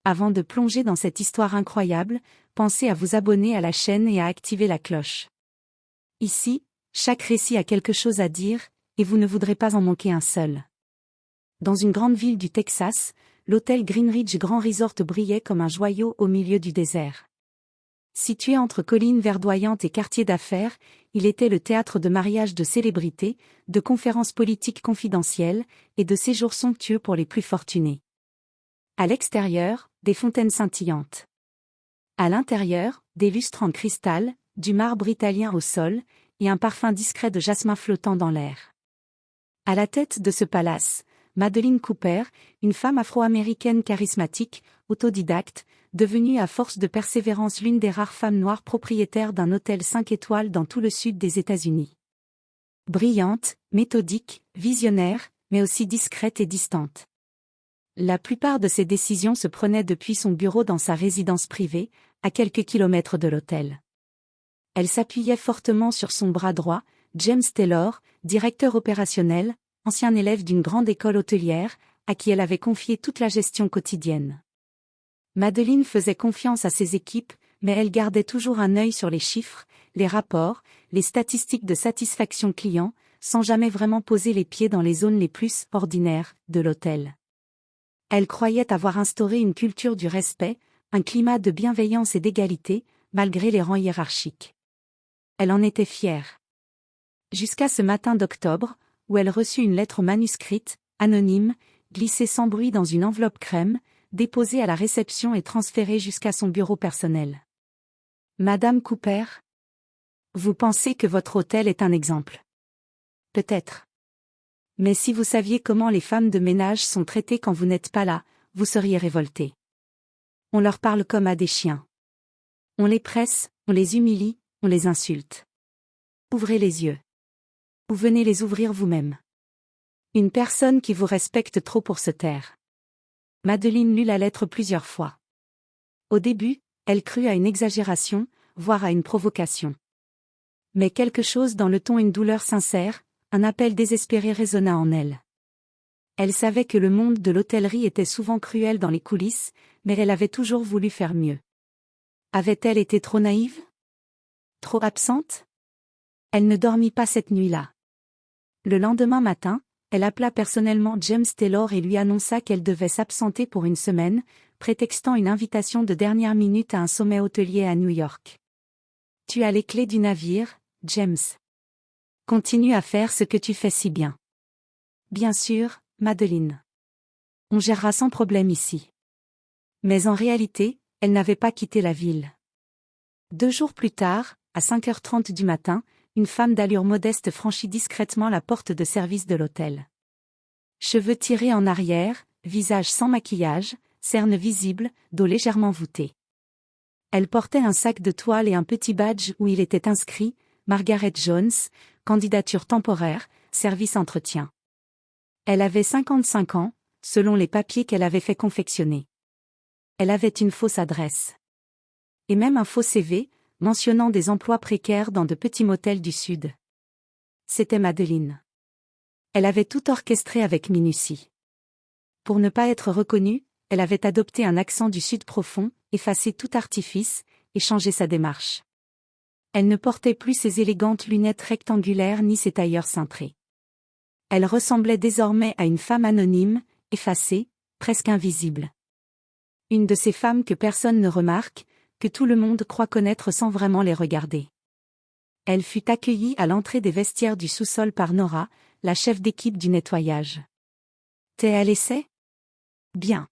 Avant de plonger dans cette histoire incroyable, pensez à vous abonner à la chaîne et à activer la cloche. Ici, chaque récit a quelque chose à dire, et vous ne voudrez pas en manquer un seul. Dans une grande ville du Texas, l'hôtel Greenridge Grand Resort brillait comme un joyau au milieu du désert. Situé entre collines verdoyantes et quartiers d'affaires, il était le théâtre de mariages de célébrités, de conférences politiques confidentielles, et de séjours somptueux pour les plus fortunés. À l'extérieur, des fontaines scintillantes. À l'intérieur, des lustres en cristal, du marbre italien au sol, et un parfum discret de jasmin flottant dans l'air. À la tête de ce palace, Madeleine Cooper, une femme afro-américaine charismatique, autodidacte, devenue à force de persévérance l'une des rares femmes noires propriétaires d'un hôtel 5 étoiles dans tout le sud des États-Unis. Brillante, méthodique, visionnaire, mais aussi discrète et distante. La plupart de ses décisions se prenaient depuis son bureau dans sa résidence privée, à quelques kilomètres de l'hôtel. Elle s'appuyait fortement sur son bras droit, James Taylor, directeur opérationnel, ancien élève d'une grande école hôtelière, à qui elle avait confié toute la gestion quotidienne. Madeleine faisait confiance à ses équipes, mais elle gardait toujours un œil sur les chiffres, les rapports, les statistiques de satisfaction client, sans jamais vraiment poser les pieds dans les zones les plus ordinaires de l'hôtel. Elle croyait avoir instauré une culture du respect, un climat de bienveillance et d'égalité, malgré les rangs hiérarchiques. Elle en était fière. Jusqu'à ce matin d'octobre, où elle reçut une lettre manuscrite, anonyme, glissée sans bruit dans une enveloppe crème, déposée à la réception et transférée jusqu'à son bureau personnel. Madame Cooper, vous pensez que votre hôtel est un exemple? Peut-être. Mais si vous saviez comment les femmes de ménage sont traitées quand vous n'êtes pas là, vous seriez révoltée. On leur parle comme à des chiens. On les presse, on les humilie, on les insulte. Ouvrez les yeux. Ou venez les ouvrir vous-même. Une personne qui vous respecte trop pour se taire. Madeleine lut la lettre plusieurs fois. Au début, elle crut à une exagération, voire à une provocation. Mais quelque chose dans le ton, une douleur sincère, un appel désespéré résonna en elle. Elle savait que le monde de l'hôtellerie était souvent cruel dans les coulisses, mais elle avait toujours voulu faire mieux. Avait-elle été trop naïve? Trop absente? Elle ne dormit pas cette nuit-là. Le lendemain matin, elle appela personnellement James Taylor et lui annonça qu'elle devait s'absenter pour une semaine, prétextant une invitation de dernière minute à un sommet hôtelier à New York. Tu as les clés du navire, James. Continue à faire ce que tu fais si bien. Bien sûr, Madeleine. On gérera sans problème ici. Mais en réalité, elle n'avait pas quitté la ville. 2 jours plus tard, à 5h30 du matin, une femme d'allure modeste franchit discrètement la porte de service de l'hôtel. Cheveux tirés en arrière, visage sans maquillage, cernes visibles, dos légèrement voûté. Elle portait un sac de toile et un petit badge où il était inscrit « Margaret Jones, candidature temporaire, service entretien ». Elle avait 55 ans, selon les papiers qu'elle avait fait confectionner. Elle avait une fausse adresse. Et même un faux CV, mentionnant des emplois précaires dans de petits motels du Sud. C'était Madeleine. Elle avait tout orchestré avec minutie. Pour ne pas être reconnue, elle avait adopté un accent du Sud profond, effacé tout artifice, et changé sa démarche. Elle ne portait plus ses élégantes lunettes rectangulaires ni ses tailleurs cintrés. Elle ressemblait désormais à une femme anonyme, effacée, presque invisible. Une de ces femmes que personne ne remarque, que tout le monde croit connaître sans vraiment les regarder. Elle fut accueillie à l'entrée des vestiaires du sous-sol par Nora, la chef d'équipe du nettoyage. T'es à l'essai? Bien.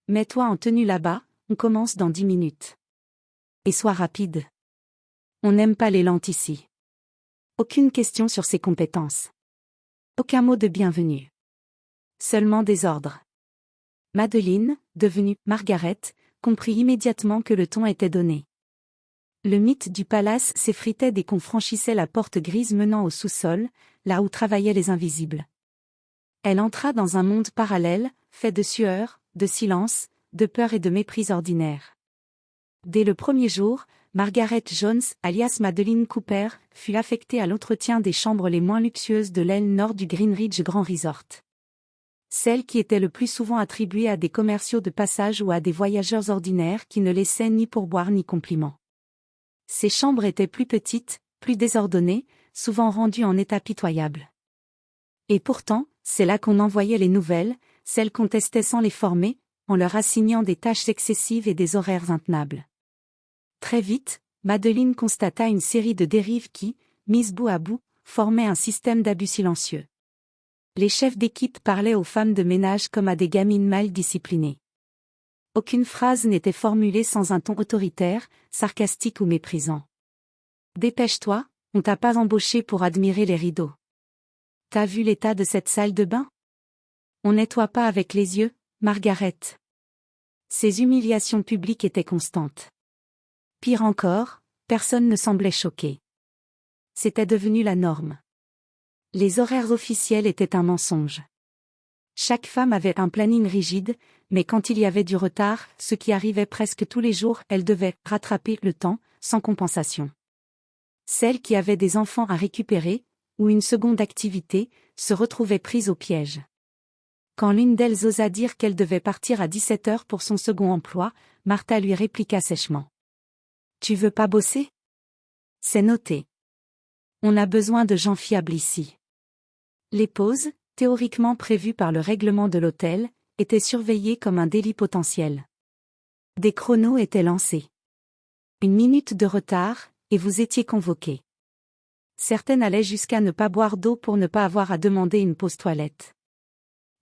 Mets-toi en tenue là-bas, on commence dans 10 minutes. Et sois rapide. On n'aime pas les lentes ici. Aucune question sur ses compétences. Aucun mot de bienvenue. Seulement des ordres. Madeleine, devenue Margaret, comprit immédiatement que le ton était donné. Le mythe du palace s'effritait dès qu'on franchissait la porte grise menant au sous-sol, là où travaillaient les invisibles. Elle entra dans un monde parallèle, fait de sueur, de silence, de peur et de mépris ordinaires. Dès le premier jour, Margaret Jones, alias Madeleine Cooper, fut affectée à l'entretien des chambres les moins luxueuses de l'aile nord du Greenridge Grand Resort. Celles qui étaient le plus souvent attribuées à des commerciaux de passage ou à des voyageurs ordinaires qui ne laissaient ni pourboire ni compliment. Ces chambres étaient plus petites, plus désordonnées, souvent rendues en état pitoyable. Et pourtant, c'est là qu'on envoyait les nouvelles, celles qu'on testait sans les former, en leur assignant des tâches excessives et des horaires intenables. Très vite, Madeleine constata une série de dérives qui, mises bout à bout, formaient un système d'abus silencieux. Les chefs d'équipe parlaient aux femmes de ménage comme à des gamines mal disciplinées. Aucune phrase n'était formulée sans un ton autoritaire, sarcastique ou méprisant. « Dépêche-toi, on t'a pas embauché pour admirer les rideaux. T'as vu l'état de cette salle de bain? On nettoie pas avec les yeux, Margaret. » Ces humiliations publiques étaient constantes. Pire encore, personne ne semblait choqué. C'était devenu la norme. Les horaires officiels étaient un mensonge. Chaque femme avait un planning rigide, mais quand il y avait du retard, ce qui arrivait presque tous les jours, elle devait rattraper le temps, sans compensation. Celles qui avaient des enfants à récupérer, ou une seconde activité, se retrouvaient prises au piège. Quand l'une d'elles osa dire qu'elle devait partir à 17 heures pour son second emploi, Martha lui répliqua sèchement. « Tu veux pas bosser? C'est noté. On a besoin de gens fiables ici. » Les pauses, théoriquement prévues par le règlement de l'hôtel, étaient surveillées comme un délit potentiel. Des chronos étaient lancés. 1 minute de retard, et vous étiez convoqué. Certaines allaient jusqu'à ne pas boire d'eau pour ne pas avoir à demander une pause toilette.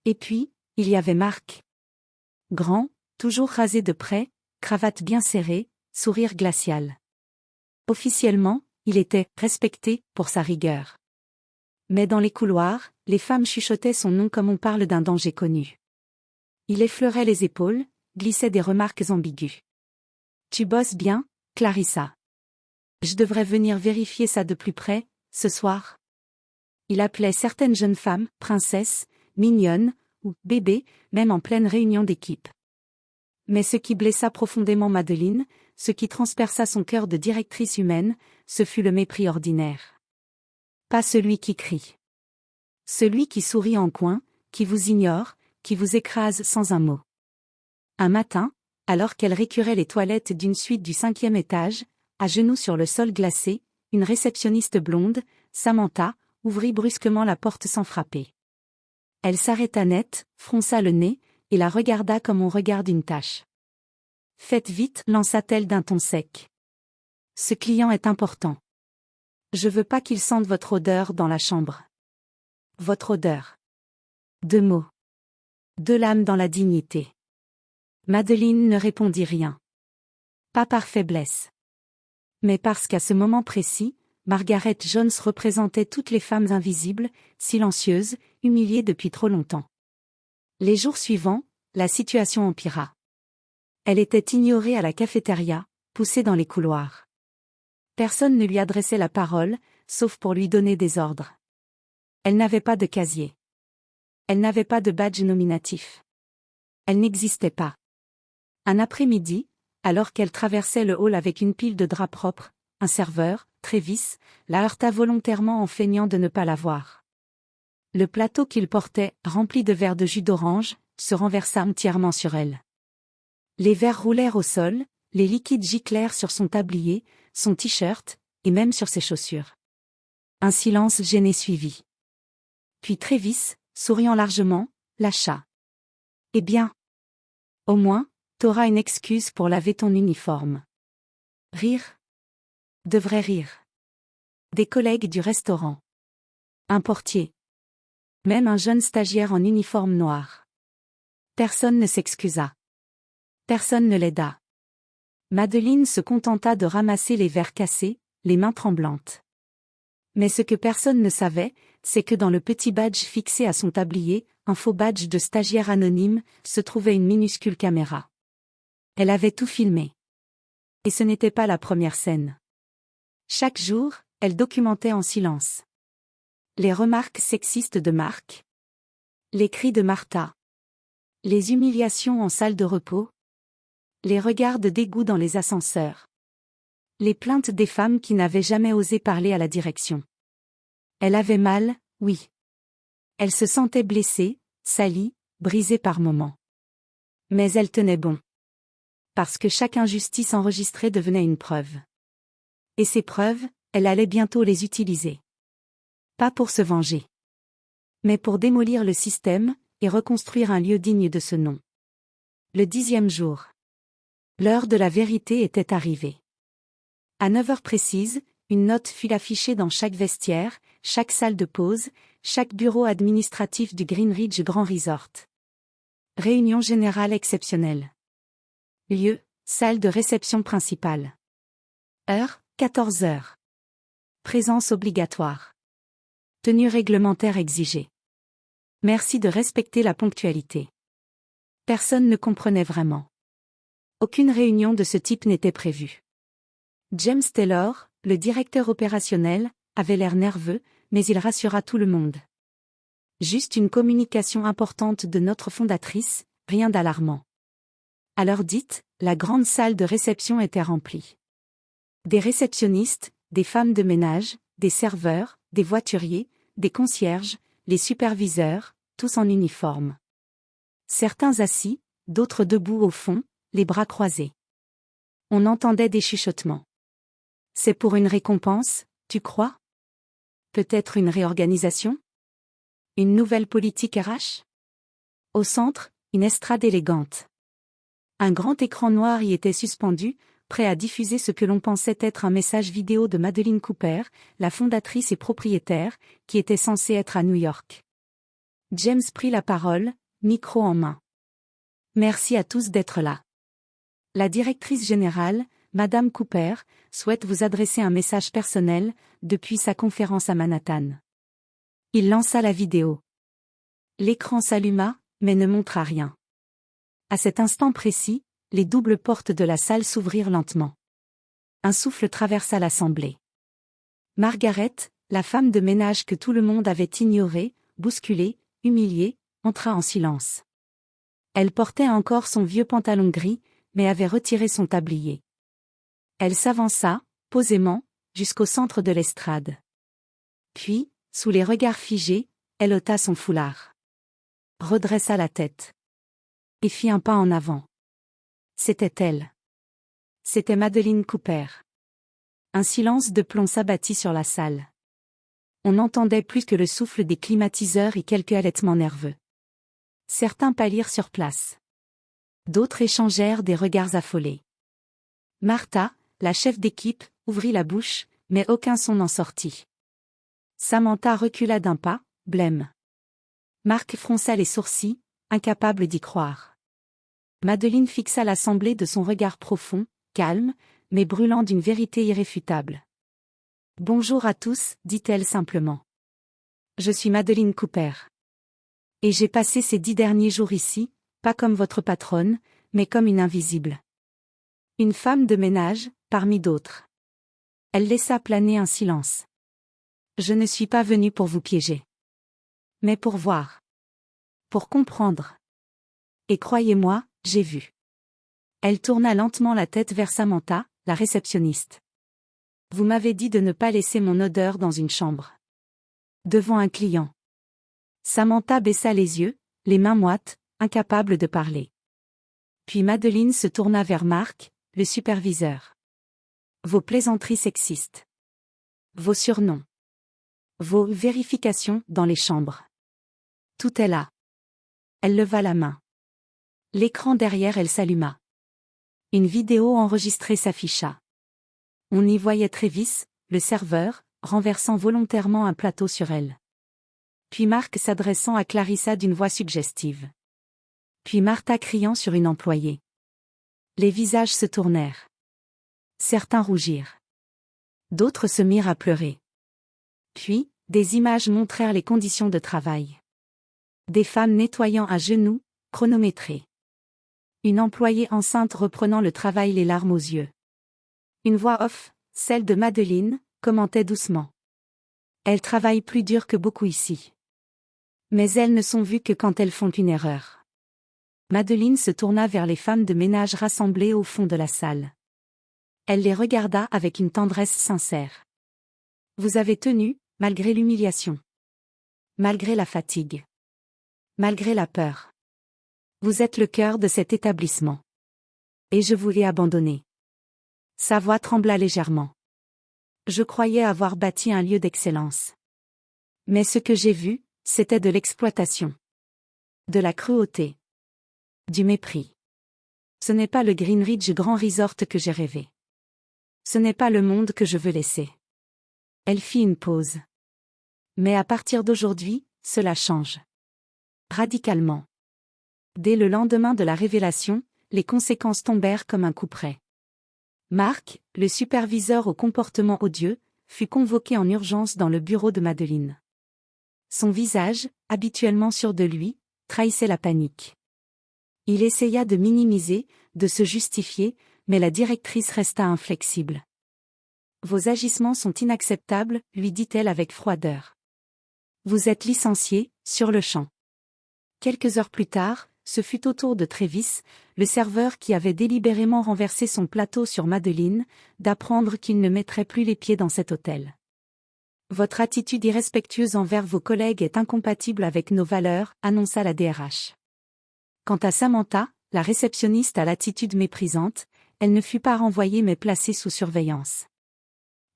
Et puis, il y avait Marc. Grand, toujours rasé de près, cravate bien serrée, sourire glacial. Officiellement, il était respecté pour sa rigueur. Mais dans les couloirs, les femmes chuchotaient son nom comme on parle d'un danger connu. Il effleurait les épaules, glissait des remarques ambiguës. « Tu bosses bien, Clarissa. Je devrais venir vérifier ça de plus près, ce soir. » Il appelait certaines jeunes femmes « princesses », « mignonnes » ou « bébés », même en pleine réunion d'équipe. Mais ce qui blessa profondément Madeleine, ce qui transperça son cœur de directrice humaine, ce fut le mépris ordinaire. Pas celui qui crie. Celui qui sourit en coin, qui vous ignore, qui vous écrase sans un mot. Un matin, alors qu'elle récurait les toilettes d'une suite du 5e étage, à genoux sur le sol glacé, une réceptionniste blonde, Samantha, ouvrit brusquement la porte sans frapper. Elle s'arrêta net, fronça le nez, et la regarda comme on regarde une tache. « Faites vite, lança-t-elle d'un ton sec. Ce client est important. Je veux pas qu'il sente votre odeur dans la chambre. Votre odeur. » 2 mots. 2 lames dans la dignité. Madeleine ne répondit rien. Pas par faiblesse. Mais parce qu'à ce moment précis, Margaret Jones représentait toutes les femmes invisibles, silencieuses, humiliées depuis trop longtemps. Les jours suivants, la situation empira. Elle était ignorée à la cafétéria, poussée dans les couloirs. Personne ne lui adressait la parole, sauf pour lui donner des ordres. Elle n'avait pas de casier. Elle n'avait pas de badge nominatif. Elle n'existait pas. Un après-midi, alors qu'elle traversait le hall avec une pile de draps propres, un serveur, Travis, la heurta volontairement en feignant de ne pas la voir. Le plateau qu'il portait, rempli de verres de jus d'orange, se renversa entièrement sur elle. Les verres roulèrent au sol, les liquides giclèrent sur son tablier, son t-shirt, et même sur ses chaussures. Un silence gêné suivit. Puis Travis, souriant largement, lâcha. « Eh bien. Au moins, t'auras une excuse pour laver ton uniforme. » Rire. Devrait rire. Des collègues du restaurant. Un portier. Même un jeune stagiaire en uniforme noir. Personne ne s'excusa. Personne ne l'aida. Madeleine se contenta de ramasser les verres cassés, les mains tremblantes. Mais ce que personne ne savait, c'est que dans le petit badge fixé à son tablier, un faux badge de stagiaire anonyme, se trouvait une minuscule caméra. Elle avait tout filmé. Et ce n'était pas la première scène. Chaque jour, elle documentait en silence. Les remarques sexistes de Marc. Les cris de Martha. Les humiliations en salle de repos. Les regards de dégoût dans les ascenseurs. Les plaintes des femmes qui n'avaient jamais osé parler à la direction. Elle avait mal, oui. Elle se sentait blessée, salie, brisée par moments. Mais elle tenait bon. Parce que chaque injustice enregistrée devenait une preuve. Et ces preuves, elle allait bientôt les utiliser. Pas pour se venger. Mais pour démolir le système, et reconstruire un lieu digne de ce nom. Le 10e jour. L'heure de la vérité était arrivée. À 9 heures précises, une note fut affichée dans chaque vestiaire, chaque salle de pause, chaque bureau administratif du Greenridge Grand Resort. Réunion générale exceptionnelle. Lieu, salle de réception principale. Heure, 14 heures. Présence obligatoire. Tenue réglementaire exigée. Merci de respecter la ponctualité. Personne ne comprenait vraiment. Aucune réunion de ce type n'était prévue. James Taylor, le directeur opérationnel, avait l'air nerveux, mais il rassura tout le monde. Juste une communication importante de notre fondatrice, rien d'alarmant. À l'heure dite, la grande salle de réception était remplie. Des réceptionnistes, des femmes de ménage, des serveurs, des voituriers, des concierges, les superviseurs, tous en uniforme. Certains assis, d'autres debout au fond, les bras croisés. On entendait des chuchotements. C'est pour une récompense, tu crois? Peut-être une réorganisation? Une nouvelle politique RH? Au centre, une estrade élégante. Un grand écran noir y était suspendu, prêt à diffuser ce que l'on pensait être un message vidéo de Madeleine Cooper, la fondatrice et propriétaire, qui était censée être à New York. James prit la parole, micro en main. Merci à tous d'être là. La directrice générale, Madame Cooper, souhaite vous adresser un message personnel, depuis sa conférence à Manhattan. Il lança la vidéo. L'écran s'alluma, mais ne montra rien. À cet instant précis, les doubles portes de la salle s'ouvrirent lentement. Un souffle traversa l'assemblée. Margaret, la femme de ménage que tout le monde avait ignorée, bousculée, humiliée, entra en silence. Elle portait encore son vieux pantalon gris, mais avait retiré son tablier. Elle s'avança, posément, jusqu'au centre de l'estrade. Puis, sous les regards figés, elle ôta son foulard. Redressa la tête. Et fit un pas en avant. C'était elle. C'était Madeleine Cooper. Un silence de plomb s'abattit sur la salle. On n'entendait plus que le souffle des climatiseurs et quelques halètements nerveux. Certains pâlirent sur place. D'autres échangèrent des regards affolés. Martha, la chef d'équipe, ouvrit la bouche, mais aucun son n'en sortit. Samantha recula d'un pas, blême. Marc fronça les sourcils, incapable d'y croire. Madeleine fixa l'assemblée de son regard profond, calme, mais brûlant d'une vérité irréfutable. « Bonjour à tous, dit-elle simplement. Je suis Madeleine Cooper. Et j'ai passé ces 10 derniers jours ici, pas comme votre patronne, mais comme une invisible. Une femme de ménage, parmi d'autres. » Elle laissa planer un silence. « Je ne suis pas venue pour vous piéger. Mais pour voir. Pour comprendre. Et croyez-moi, j'ai vu. » Elle tourna lentement la tête vers Samantha, la réceptionniste. « Vous m'avez dit de ne pas laisser mon odeur dans une chambre. » Devant un client. Samantha baissa les yeux, les mains moites, incapable de parler. Puis Madeleine se tourna vers Marc, le superviseur. « Vos plaisanteries sexistes. Vos surnoms. Vos vérifications dans les chambres. Tout est là. » Elle leva la main. L'écran derrière elle s'alluma. Une vidéo enregistrée s'afficha. On y voyait Travis, le serveur, renversant volontairement un plateau sur elle. Puis Marc s'adressant à Clarissa d'une voix suggestive. Puis Martha criant sur une employée. Les visages se tournèrent. Certains rougirent. D'autres se mirent à pleurer. Puis, des images montrèrent les conditions de travail. Des femmes nettoyant à genoux, chronométrées. Une employée enceinte reprenant le travail les larmes aux yeux. Une voix off, celle de Madeleine, commentait doucement. Elles travaillent plus dur que beaucoup ici. Mais elles ne sont vues que quand elles font une erreur. Madeleine se tourna vers les femmes de ménage rassemblées au fond de la salle. Elle les regarda avec une tendresse sincère. Vous avez tenu, malgré l'humiliation. Malgré la fatigue. Malgré la peur. Vous êtes le cœur de cet établissement. Et je vous l'ai abandonné. Sa voix trembla légèrement. Je croyais avoir bâti un lieu d'excellence. Mais ce que j'ai vu, c'était de l'exploitation. De la cruauté. Du mépris. Ce n'est pas le Greenridge Grand Resort que j'ai rêvé. Ce n'est pas le monde que je veux laisser. Elle fit une pause. Mais à partir d'aujourd'hui, cela change. Radicalement. Dès le lendemain de la révélation, les conséquences tombèrent comme un coup près. Mark, le superviseur au comportement odieux, fut convoqué en urgence dans le bureau de Madeleine. Son visage, habituellement sûr de lui, trahissait la panique. Il essaya de minimiser, de se justifier, mais la directrice resta inflexible. « Vos agissements sont inacceptables, lui dit-elle avec froideur. Vous êtes licencié, sur le champ. » Quelques heures plus tard, ce fut au tour de Travis, le serveur qui avait délibérément renversé son plateau sur Madeleine, d'apprendre qu'il ne mettrait plus les pieds dans cet hôtel. « Votre attitude irrespectueuse envers vos collègues est incompatible avec nos valeurs, annonça la DRH. Quant à Samantha, la réceptionniste à l'attitude méprisante, elle ne fut pas renvoyée mais placée sous surveillance.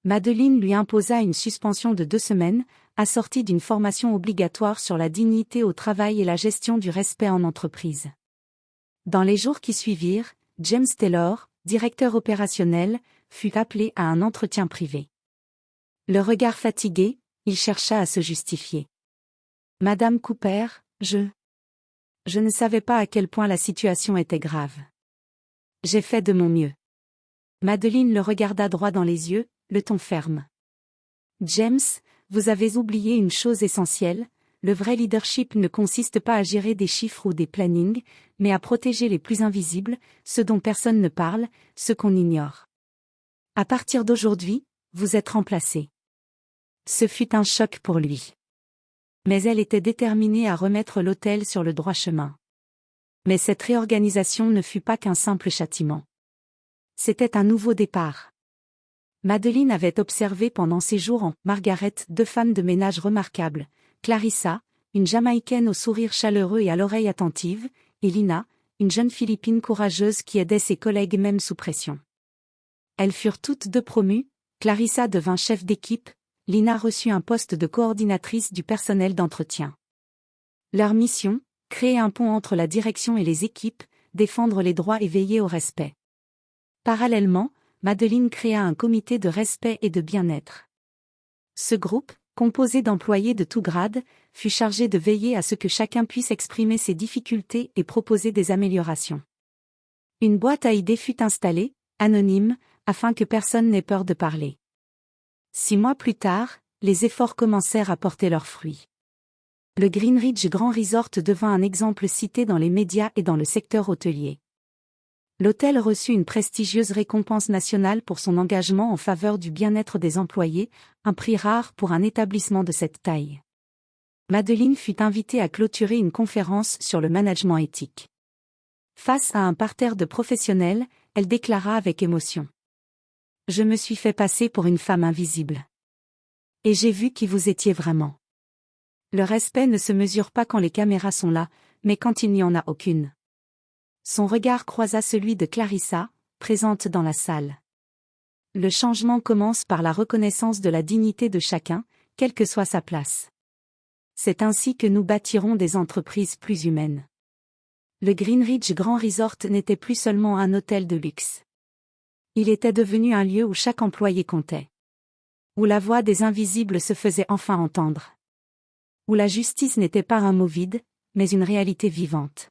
Madeleine lui imposa une suspension de 2 semaines, assortie d'une formation obligatoire sur la dignité au travail et la gestion du respect en entreprise. Dans les jours qui suivirent, James Taylor, directeur opérationnel, fut appelé à un entretien privé. Le regard fatigué, il chercha à se justifier. « Madame Cooper, je ne savais pas à quel point la situation était grave. J'ai fait de mon mieux. » Madeleine le regarda droit dans les yeux, le ton ferme. « James, vous avez oublié une chose essentielle, le vrai leadership ne consiste pas à gérer des chiffres ou des plannings, mais à protéger les plus invisibles, ceux dont personne ne parle, ceux qu'on ignore. À partir d'aujourd'hui, vous êtes remplacé. » Ce fut un choc pour lui. Mais elle était déterminée à remettre l'hôtel sur le droit chemin. Mais cette réorganisation ne fut pas qu'un simple châtiment. C'était un nouveau départ. Madeleine avait observé pendant ses jours en Margaret 2 femmes de ménage remarquables, Clarissa, une Jamaïcaine au sourire chaleureux et à l'oreille attentive, et Lina, une jeune Philippine courageuse qui aidait ses collègues même sous pression. Elles furent toutes 2 promues, Clarissa devint chef d'équipe, Lina reçut un poste de coordinatrice du personnel d'entretien. Leur mission, créer un pont entre la direction et les équipes, défendre les droits et veiller au respect. Parallèlement, Madeleine créa un comité de respect et de bien-être. Ce groupe, composé d'employés de tout grade, fut chargé de veiller à ce que chacun puisse exprimer ses difficultés et proposer des améliorations. Une boîte à idées fut installée, anonyme, afin que personne n'ait peur de parler. 6 mois plus tard, les efforts commencèrent à porter leurs fruits. Le Greenridge Grand Resort devint un exemple cité dans les médias et dans le secteur hôtelier. L'hôtel reçut une prestigieuse récompense nationale pour son engagement en faveur du bien-être des employés, un prix rare pour un établissement de cette taille. Madeleine fut invitée à clôturer une conférence sur le management éthique. Face à un parterre de professionnels, elle déclara avec émotion. « Je me suis fait passer pour une femme invisible. Et j'ai vu qui vous étiez vraiment. Le respect ne se mesure pas quand les caméras sont là, mais quand il n'y en a aucune. » Son regard croisa celui de Clarissa, présente dans la salle. Le changement commence par la reconnaissance de la dignité de chacun, quelle que soit sa place. C'est ainsi que nous bâtirons des entreprises plus humaines. Le Greenridge Grand Resort n'était plus seulement un hôtel de luxe. Il était devenu un lieu où chaque employé comptait. Où la voix des invisibles se faisait enfin entendre. Où la justice n'était pas un mot vide, mais une réalité vivante.